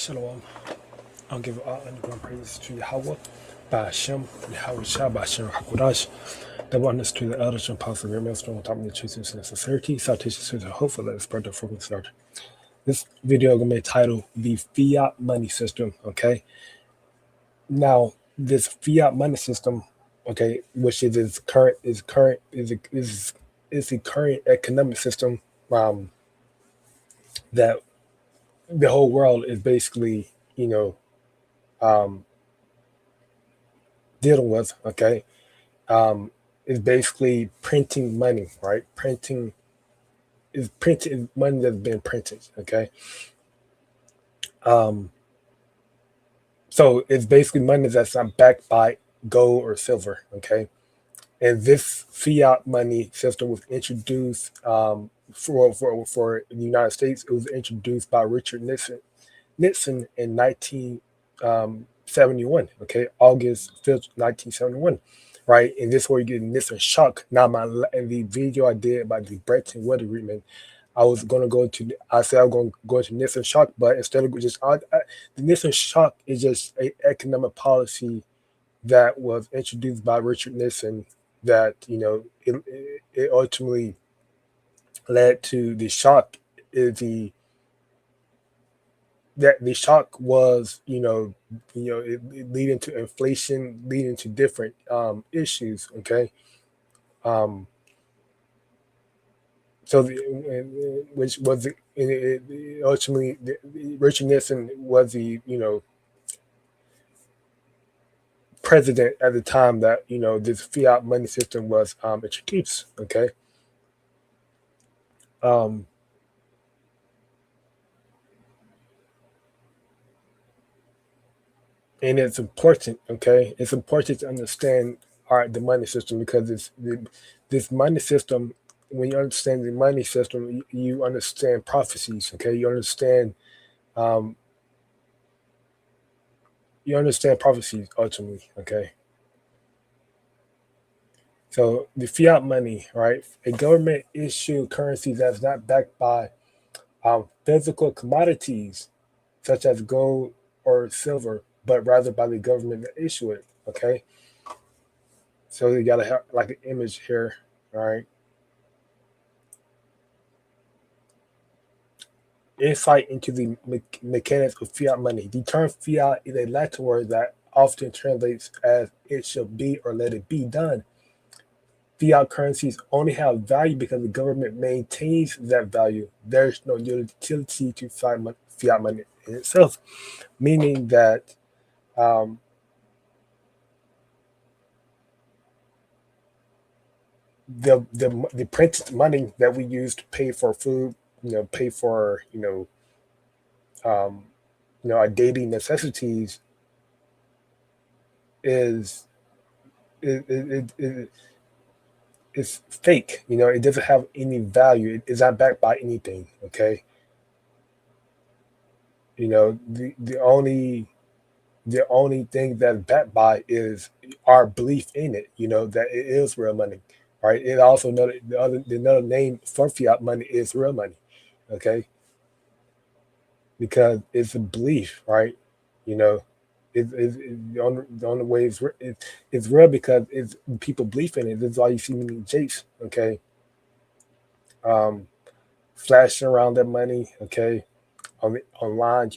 Shalom. I'll give all underground praises to Yahweh, by Hashem, Yahweh Shah, by Hashem Hakodash. Double honors to the elders and apostles of your maelstrom, on top of the choosing and sincerity, citations to the hopeful, let us spread the from start. This video is going to be titled The Fiat Money System, okay? Now, this fiat money system, okay, which is the current economic system that the whole world is basically, um, dealing with, okay? Is basically printing money, right? Printing money that's been printed, okay? Um, so it's basically money that's not backed by gold or silver, okay? And this fiat money system was introduced for the United States. It was introduced by Richard Nixon in 1971. Okay, August 5th, 1971. Right, and this is where you get Nixon shock. Now, in the video I did about the Bretton Woods Agreement, I was going to go to. I said I'm going to go into Nixon shock, but instead of just the Nixon shock is just an economic policy that was introduced by Richard Nixon that it ultimately led to the shock. Is the shock was it leading to inflation, leading to different issues. Okay, um, so which was ultimately Richard Nixon was the president at the time that this fiat money system was introduced. Okay, um, and it's important. Okay, it's important to understand the money system because this money system. When you understand the money system, you understand prophecies. Okay, um, you understand prophecies ultimately. Okay, so the fiat money, right? A government issued currency that's not backed by physical commodities such as gold or silver, but rather by the government that issue it. Okay, so you gotta have like an image here, all right? Insight into the mechanics of fiat money. The term fiat is a Latin word that often translates as "it shall be" or "let it be done." Fiat currencies only have value because the government maintains that value. There's no utility to fiat money in itself, meaning that um, the printed money that we use to pay for food, pay for um, our daily necessities is is fake. It doesn't have any value. It's not backed by anything. Okay, the only thing that's backed by is our belief in it. That it is real money, right? It also another name for fiat money is real money. Okay, because it's a belief, right? You know, the only way it's real because it's people believe in it. This is why you see many jakes, okay, um, flashing around that money, okay, online.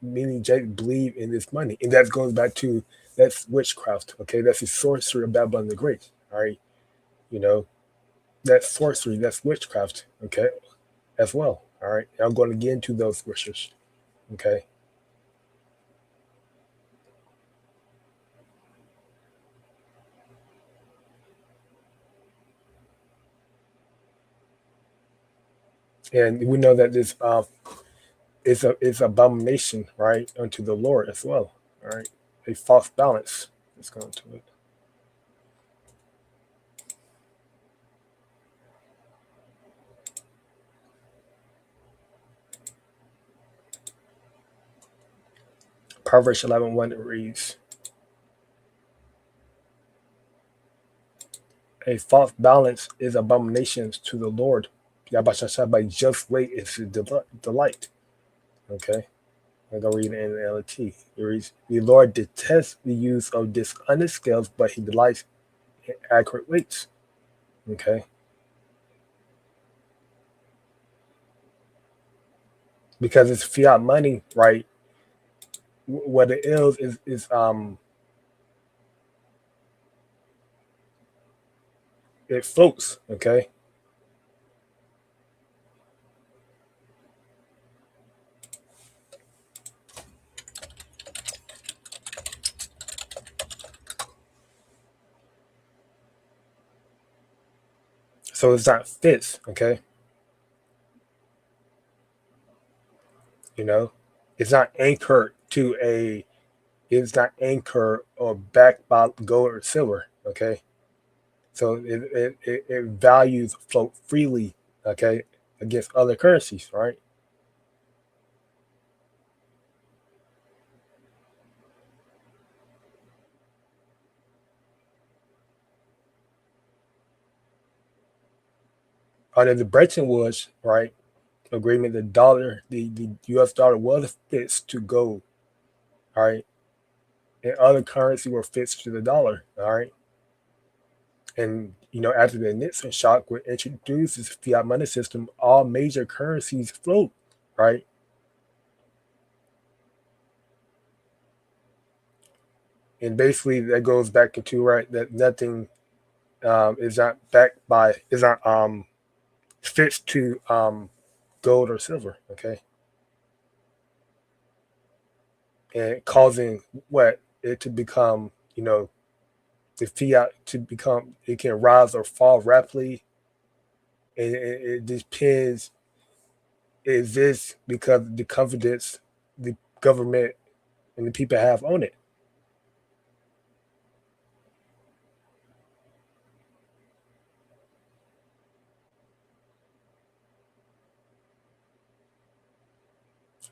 Many jakes believe in this money, and that goes back to that's witchcraft, okay. That's the sorcery of Babylon the Great, all right. You know, that's sorcery, that's witchcraft, okay, as well, all right. I'm going to get into those scriptures, okay. And we know that this is abomination, right, unto the Lord as well. All right, a false balance. Let's go into it. Proverbs 11:1 it reads, "A false balance is abominations to the Lord. Yabashasha by just weight is his delight." Okay, I'm going to read it in the NLT. It reads, the Lord detests the use of dishonest scales, but he delights in accurate weights. Okay. Because it's fiat money, right? What it is it floats. Okay. So it's not fixed. Okay. You know, it's not anchored to a, it's not anchored or backed by gold or silver. Okay. So it values float freely. Okay. Against other currencies, right? Under the Bretton Woods, right, agreement, the U.S. dollar was fixed to gold, all right, and other currency were fixed to the dollar, all right. And after the Nixon shock, which introduced this fiat money system, all major currencies float, right? And basically, that goes back into right that nothing is not backed by is not fixed to gold or silver, okay, and causing what it to become, the fiat to become, it can rise or fall rapidly, and it depends. Is this because of the confidence the government and the people have on it?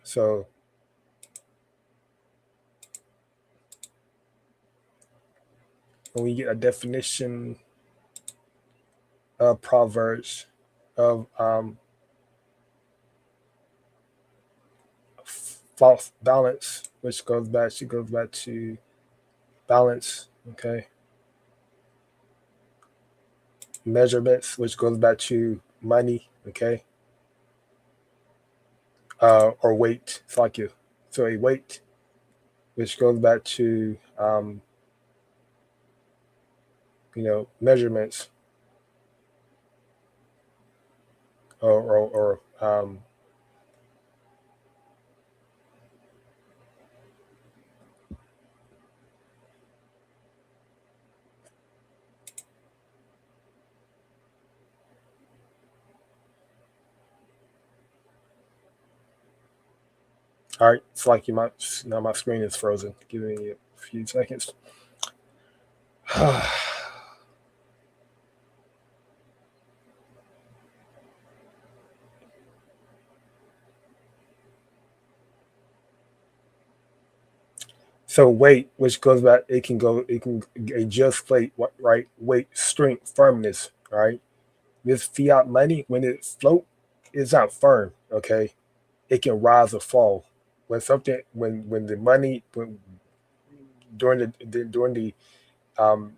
So when we get a definition of proverbs of false balance, which goes back to balance, okay, measurements, which goes back to money, okay, or weight. It's like you, so a weight, which goes back to measurements, or all right. It's like you might now my screen is frozen. Give me a few seconds. So weight, which goes back, it can adjust weight, right? Weight, strength, firmness, right? This fiat money, when it float, it's not firm, okay? It can rise or fall. When the money, during um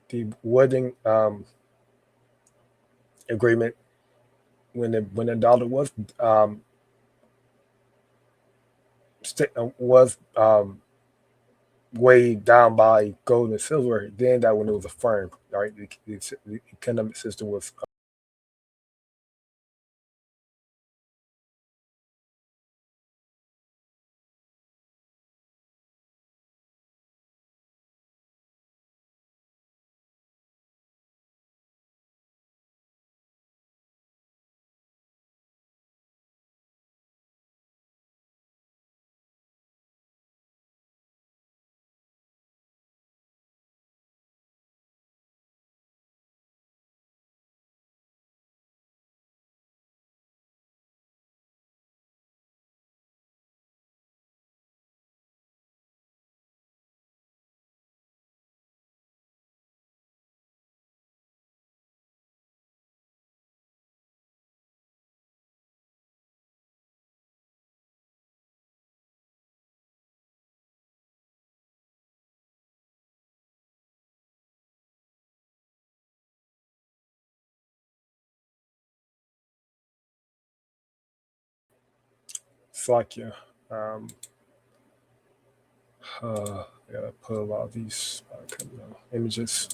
the wooden agreement, when the dollar was weighed down by gold and silver, then that when it was a firm, right? The economic system was Slovakia. Um, I gotta put a lot of these images.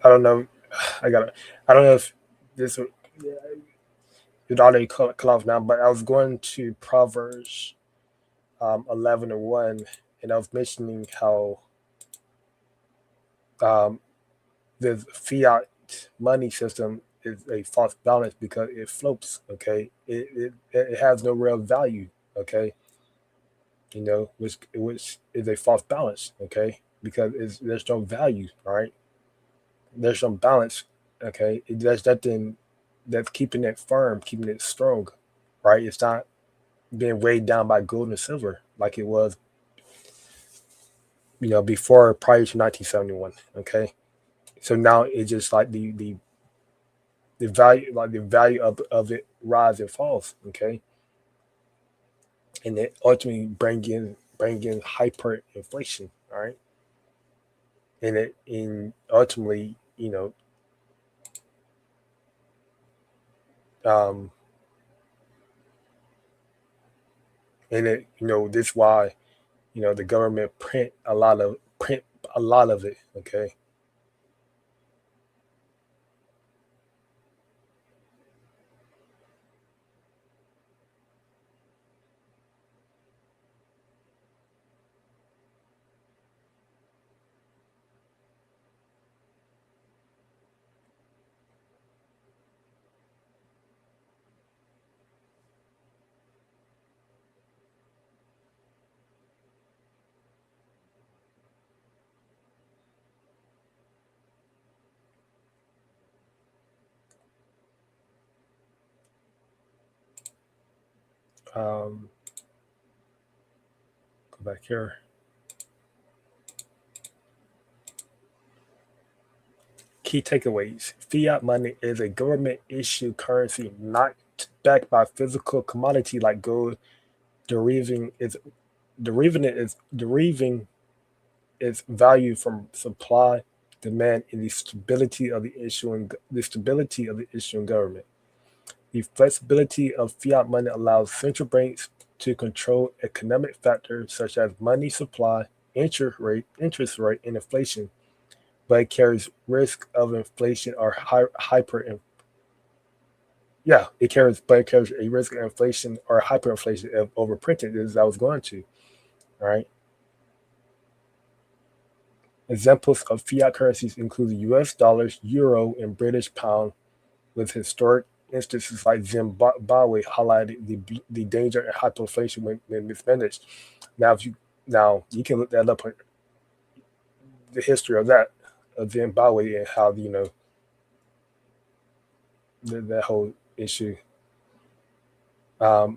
I don't know. I gotta. I don't know if this would it already cut off now, but I was going to Proverbs 11:1, and I was mentioning how um, the fiat money system is a false balance because it floats. Okay, it has no real value. Okay, which is a false balance. Okay, because there's no value. All right, there's no balance. Okay, there's nothing that's keeping it firm, keeping it strong. Right, it's not being weighed down by gold and silver like it was, before prior to 1971. Okay, so now it's just like the value of it rise and falls. Okay, and it ultimately bring in hyperinflation. All right, and it in ultimately um and it this why the government print a lot of it. Okay. um Go back here. Key takeaways: fiat money is a government issued currency not backed by physical commodity like gold, deriving its deriving its value from supply, demand, and the stability of the issuing government. The flexibility of fiat money allows central banks to control economic factors such as money supply, interest rate, and inflation, but it carries risk of inflation or hyper. Yeah, it carries a risk of inflation or hyperinflation if overprinted, as I was going to. All right. Examples of fiat currencies include the US dollars, euro, and British pound, with historic instances like Zimbabwe highlighted the danger of hyperinflation when mismanaged. Now, if you now you can look that up, the history of that of Zimbabwe and how that whole issue.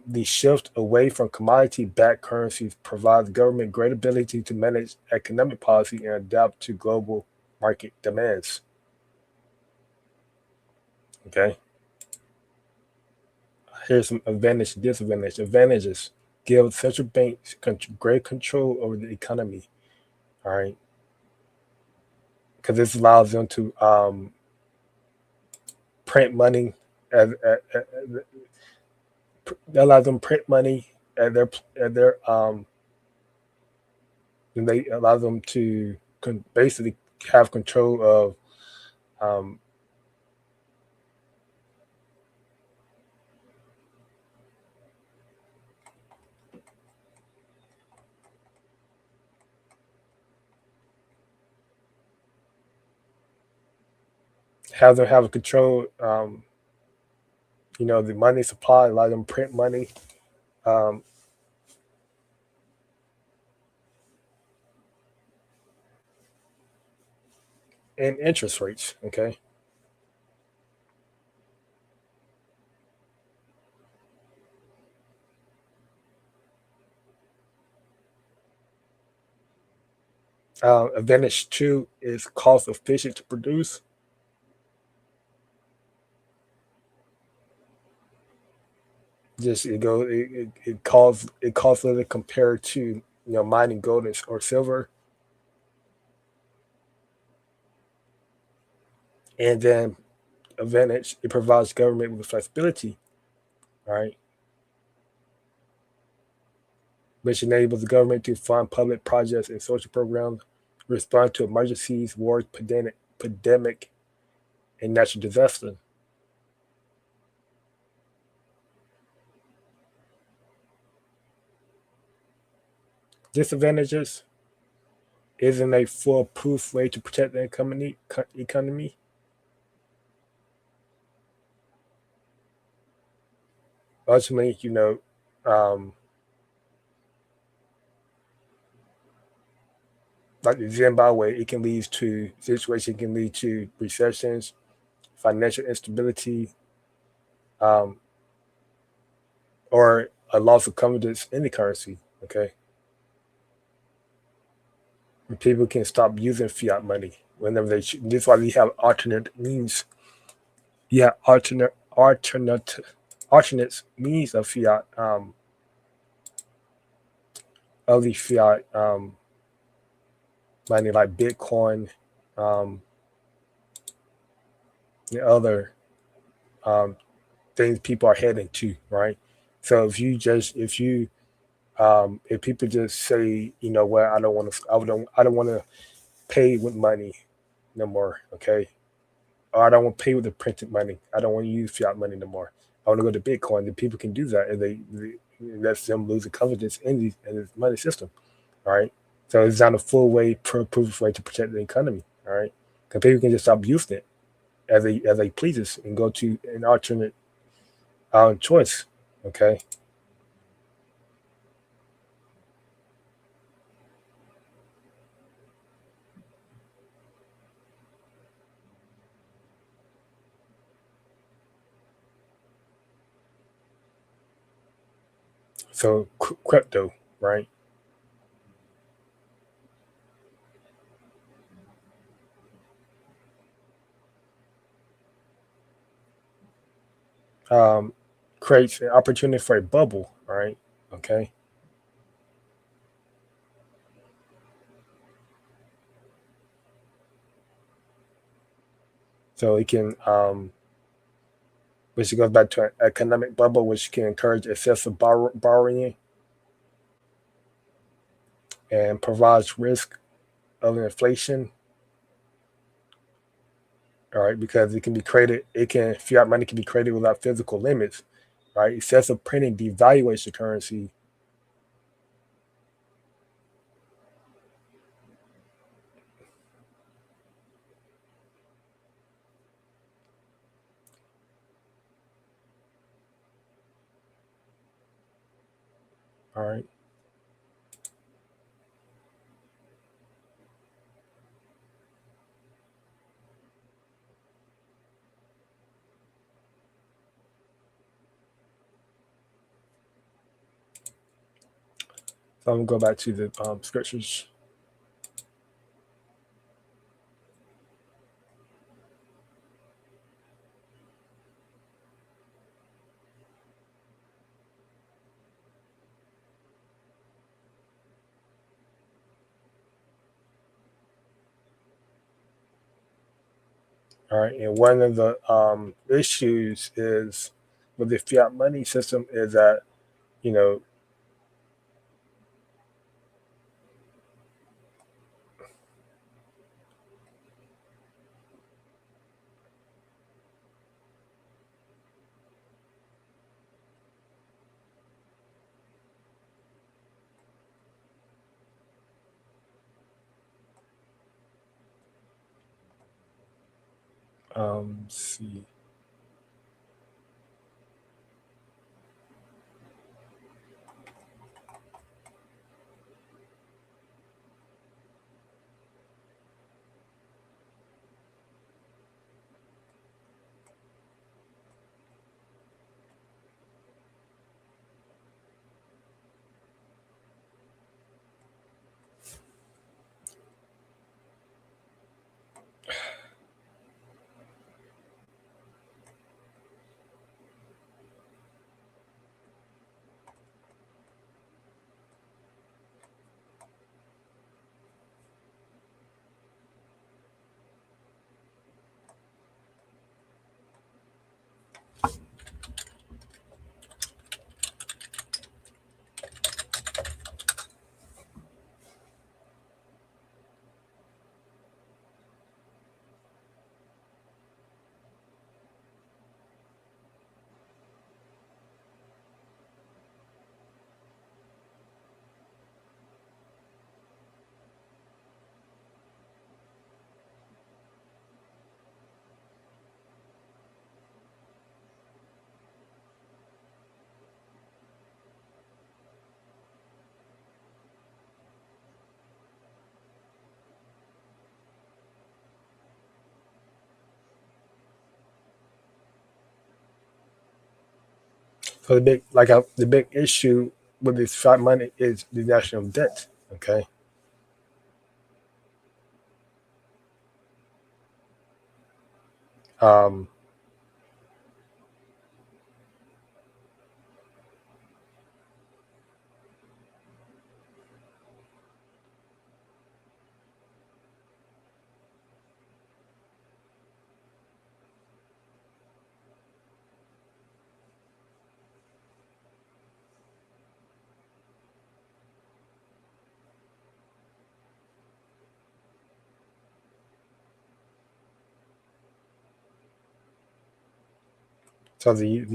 The shift away from commodity-backed currencies provides government great ability to manage economic policy and adapt to global market demands. Okay, here's some advantage, disadvantage. Advantages: give central banks great control over the economy. All right, because this allows them to print money that allows them to print money at their and they allow them to basically have control of um, have a control. The money supply, allow them to print money, um, and interest rates. Okay, advantage two is cost efficient to produce. Just it costs little compared to mining gold or silver. And then advantage, it provides government with flexibility, right? Which enables the government to fund public projects and social programs, respond to emergencies, wars, pandemic, and natural disaster. Disadvantages isn't a foolproof way to protect the economy. Ultimately, um, like the Zimbabwe, it can lead to situation can lead to recessions, financial instability, um, or a loss of confidence in the currency. Okay, and people can stop using fiat money whenever they. This is why we have alternate means. Yeah, alternate means of fiat, of the fiat money like Bitcoin, um, and other um, things people are heading to, right? So if people just say, well, I don't want to pay with money no more, okay? Or I don't want to pay with the printed money. I don't want to use fiat money no more. I want to go to Bitcoin. Then people can do that, and they that's them losing confidence in this money system, all right? So it's not a full way, proof way to protect the economy, all right? Because people can just stop using it as they pleases and go to an alternate choice, okay? So crypto, right? Um, creates an opportunity for a bubble, right? Okay, so it can, which goes back to an economic bubble, which can encourage excessive borrowing and provides risk of inflation, all right? Because fiat money can be created without physical limits, right? Excessive printing devaluates the currency, all right? So I'm gonna go back to the scriptures, all right? And one of the issues is with the fiat money system is that you know let's see. So the big issue with this fiat money is the national debt. Okay, um, so the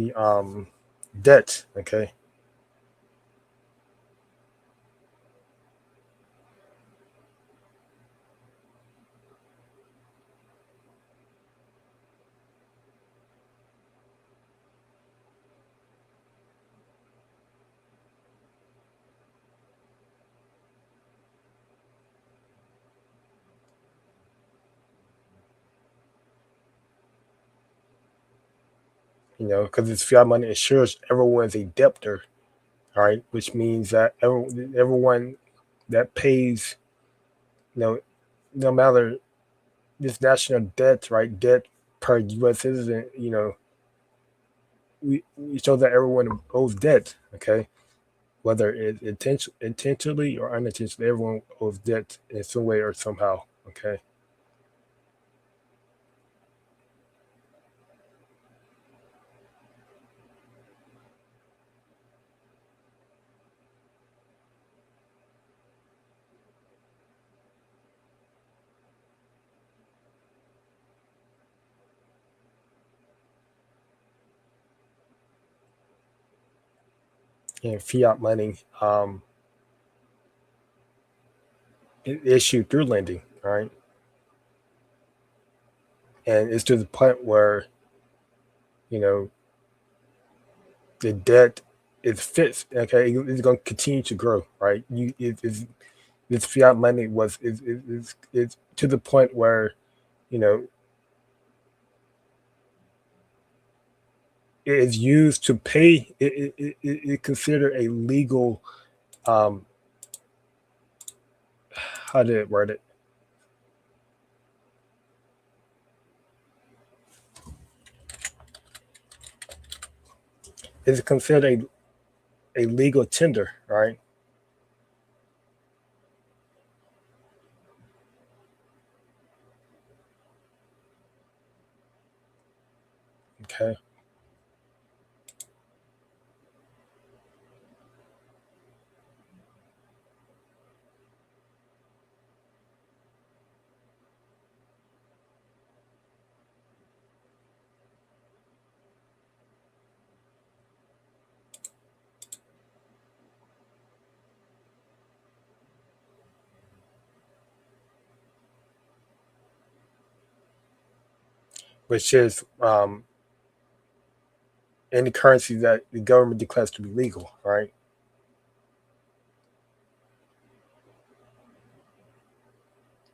debt. Okay, you know, because this fiat money ensures everyone's a debtor. All right, which means that everyone that pays, you know, no matter this national debt, right, debt per U.S. citizen, you know, we show that everyone owes debt. Okay, whether it's intentionally or unintentionally, everyone owes debt in some way or somehow. Okay, and fiat money issued through lending. All right, and it's to the point where you know the debt is fixed. Okay, it's going to continue to grow. Right, it's this fiat money is to the point where you know it is used to pay. It considered a legal. Um, how did it word it? It's considered a legal tender, right? Okay, which is any currency that the government declares to be legal, right?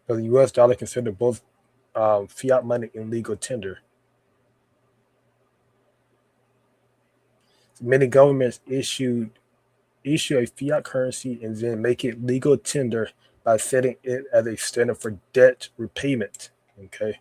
So the U.S. dollar considered both fiat money and legal tender. Many governments issue a fiat currency and then make it legal tender by setting it as a standard for debt repayment. Okay,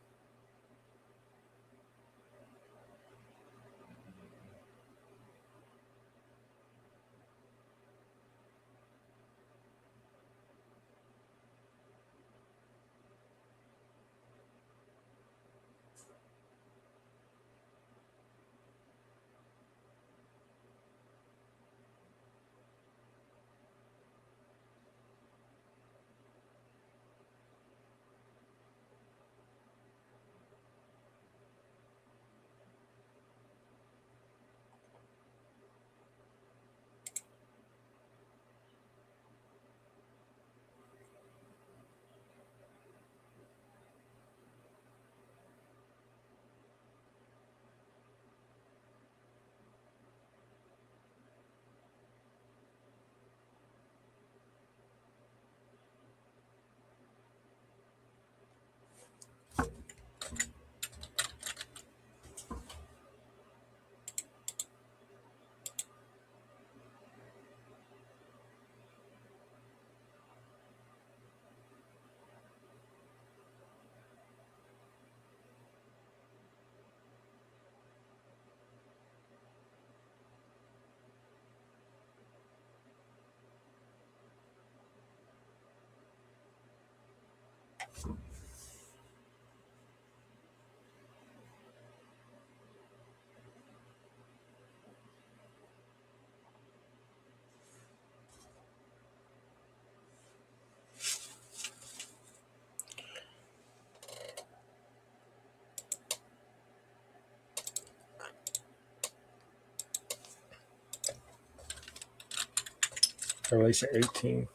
Revelation 18:23.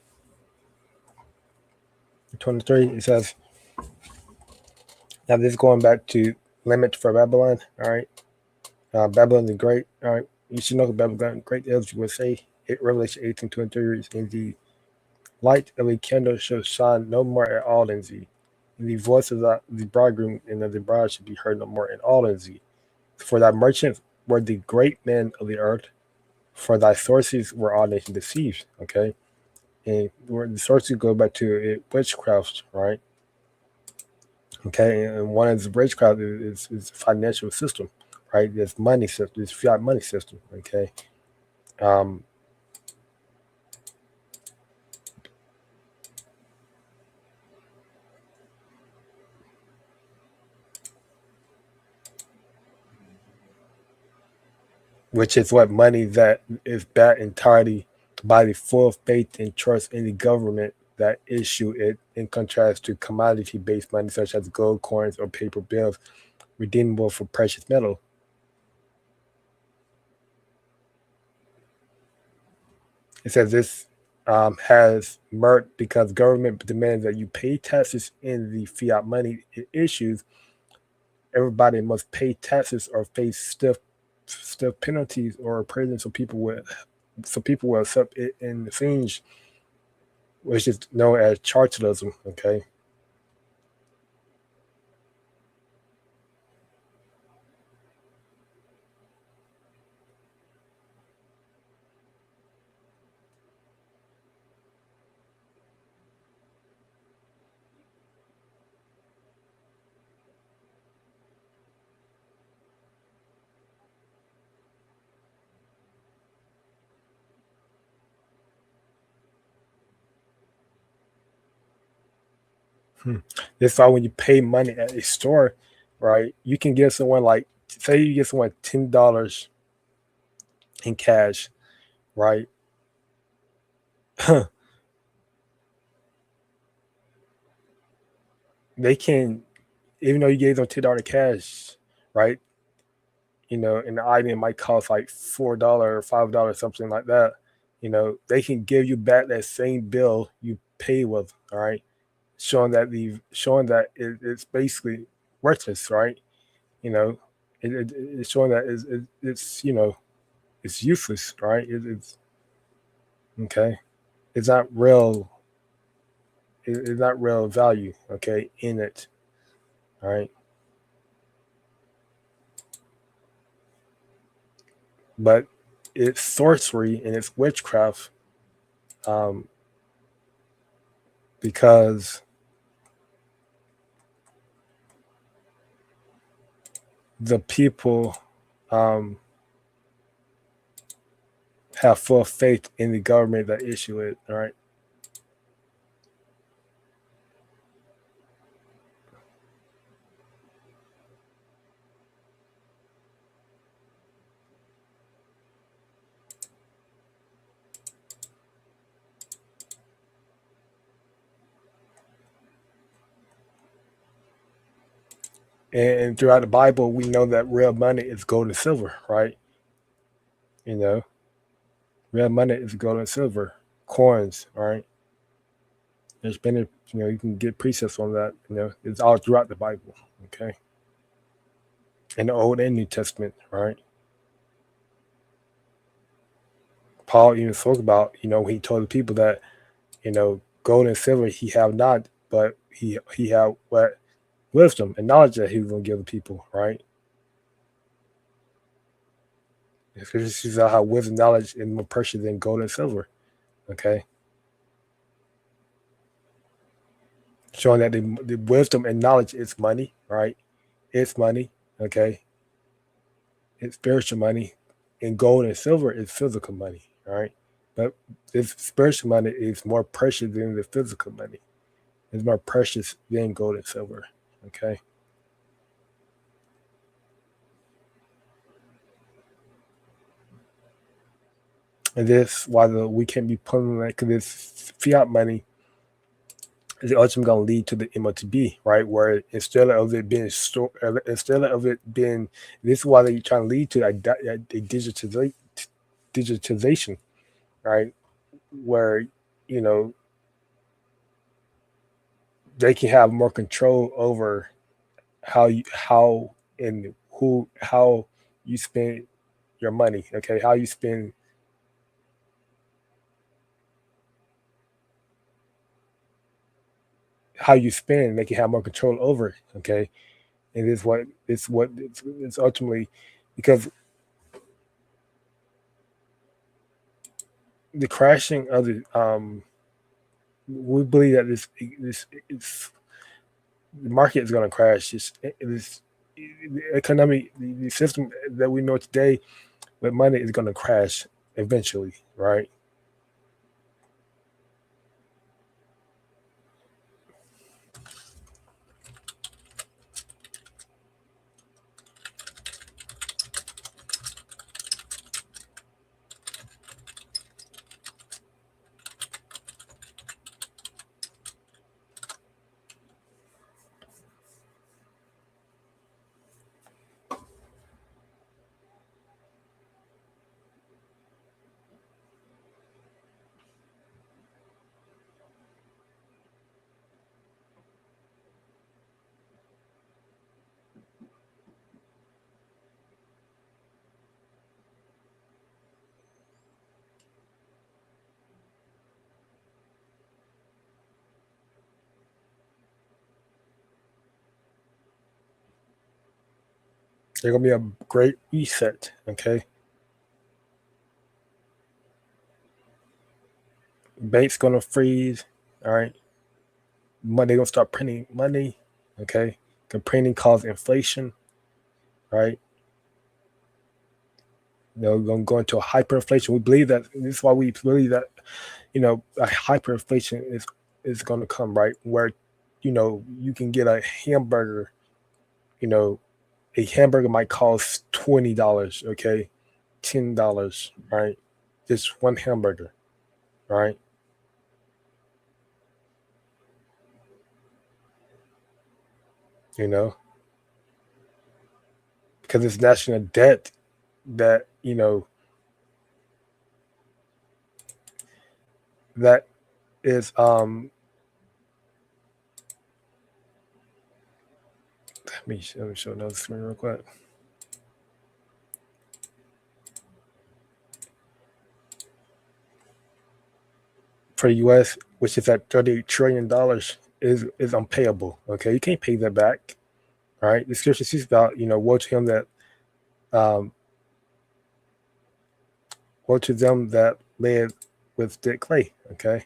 It says, now this is going back to limit for Babylon. All right. Babylon the Great. All right. You should know that Babylon the Great, as you would say. Revelation 18:23 is in the light of a candle shall shine no more at all in thee. And the voice of the bridegroom and of the bride should be heard no more at all in thee. For thy merchants were the great men of the earth. For thy sources were all nations deceived. Okay. And where the sources go back to it, witchcraft, right? Okay. And one of the witchcraft is financial system, right? This money system, this fiat money system. Okay. Um, which is what money that is backed entirely by the full faith and trust in the government that issue it, in contrast to commodity-based money such as gold coins or paper bills redeemable for precious metal. It says this has merit because government demands that you pay taxes in the fiat money it issues. Everybody must pay taxes or face stiff penalties or prison, so people will accept it in exchange, which is known as chartalism. Okay. Hmm. That's why when you pay money at a store, right, you can give someone like, say you give someone $10 in cash, right? They can, even though you gave them $10 cash, right? And the item might cost like $4 or $5, something like that. They can give you back that same bill you pay with, all right, showing that it's basically worthless, right? You know, it's showing that it's useless, right? It's okay. It's not real. It's not real value, okay, in it, all right. But it's sorcery and it's witchcraft, um, because the people um, have full faith in the government that issue it, all right. And throughout the Bible, we know that real money is gold and silver, right? You know, real money is gold and silver, coins, all right. There's been, you can get precepts on that. It's all throughout the Bible, okay, in the Old and New Testament, right? Paul even spoke about, he told the people that, gold and silver he have not, but he have what wisdom and knowledge that he was going to give the people, right? This is how wisdom, knowledge, is more precious than gold and silver. Okay, showing that the wisdom and knowledge is money, right? It's money. Okay, it's spiritual money, and gold and silver is physical money, right? But this spiritual money is more precious than the physical money. is more precious than gold and silver. Okay. And this why we can't be pulling that because this fiat money is ultimately going to lead to the MOTB, right? Where instead of it being instead of it being, this is why they're trying to lead to a digitization, right? Where you know they can have more control over how and who how you spend your money. Okay, how you spend, they can have more control over it. Okay, and it's ultimately because the crashing of the we believe that this it's the market is going to crash. This the economy, the system that we know today with money is going to crash eventually, right? There's going to be a great reset. Okay, banks going to freeze. All right, money going to start printing money. Okay, because printing causes inflation. Right, we're going to go into a hyperinflation. We believe that this is why we believe that a hyperinflation is going to come, right, where you can get a hamburger. You know, a hamburger might cost $20. Okay, $10. Right, just one hamburger. Right, you know, because it's national debt that that is let me show another screen real quick for the U.S., which is at $38 trillion, is unpayable. Okay, you can't pay that back. All right, the scripture speaks about woe to him that um, woe to them that live with dead clay. Okay,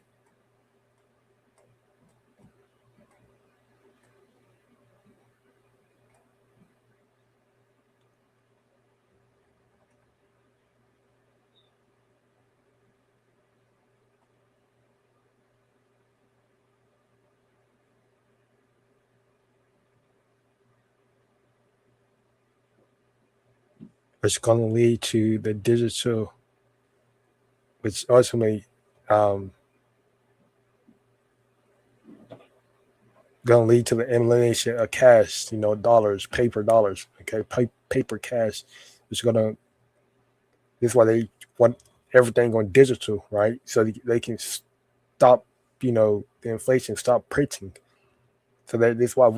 which is going to lead to the digital, which ultimately um, going to lead to the elimination of cash. Dollars, paper dollars. Okay, paper cash is going to. This is why they want everything going digital, right? So they can stop, the inflation, stop printing. So that's why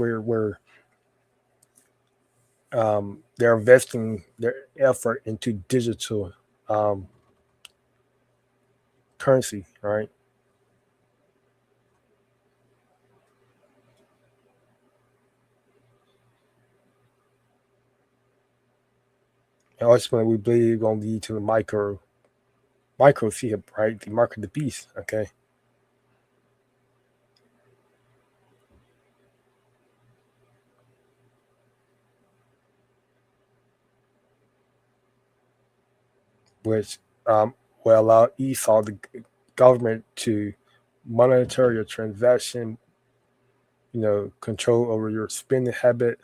they're investing their effort into digital um, currency, right? And ultimately, we believe it's going to lead to the micro fiat, right? The mark of the beast, okay? Which will allow Esau, the government, to monitor your transaction control over your spending habit.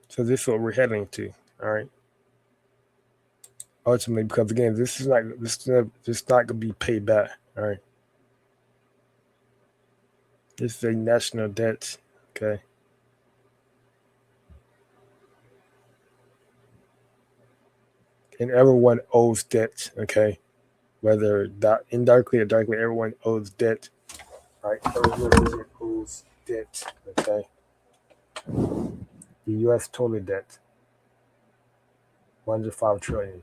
So this is what we're heading to. All right. Ultimately, because again, this is not gonna be paid back. All right. This is a national debt. Okay. And everyone owes debt. Okay. Whether that indirectly or directly, everyone owes debt. All right. Everyone owes debt. Okay. The U.S. total debt, 105 trillion.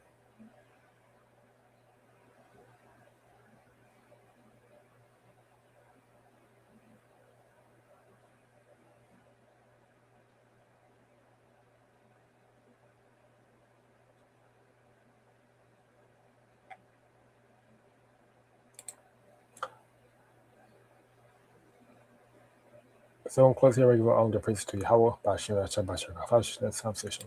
So I'm closely regular on the praise to Yahweh, Bashir, Shabbat, Shabbat, Let's conversation.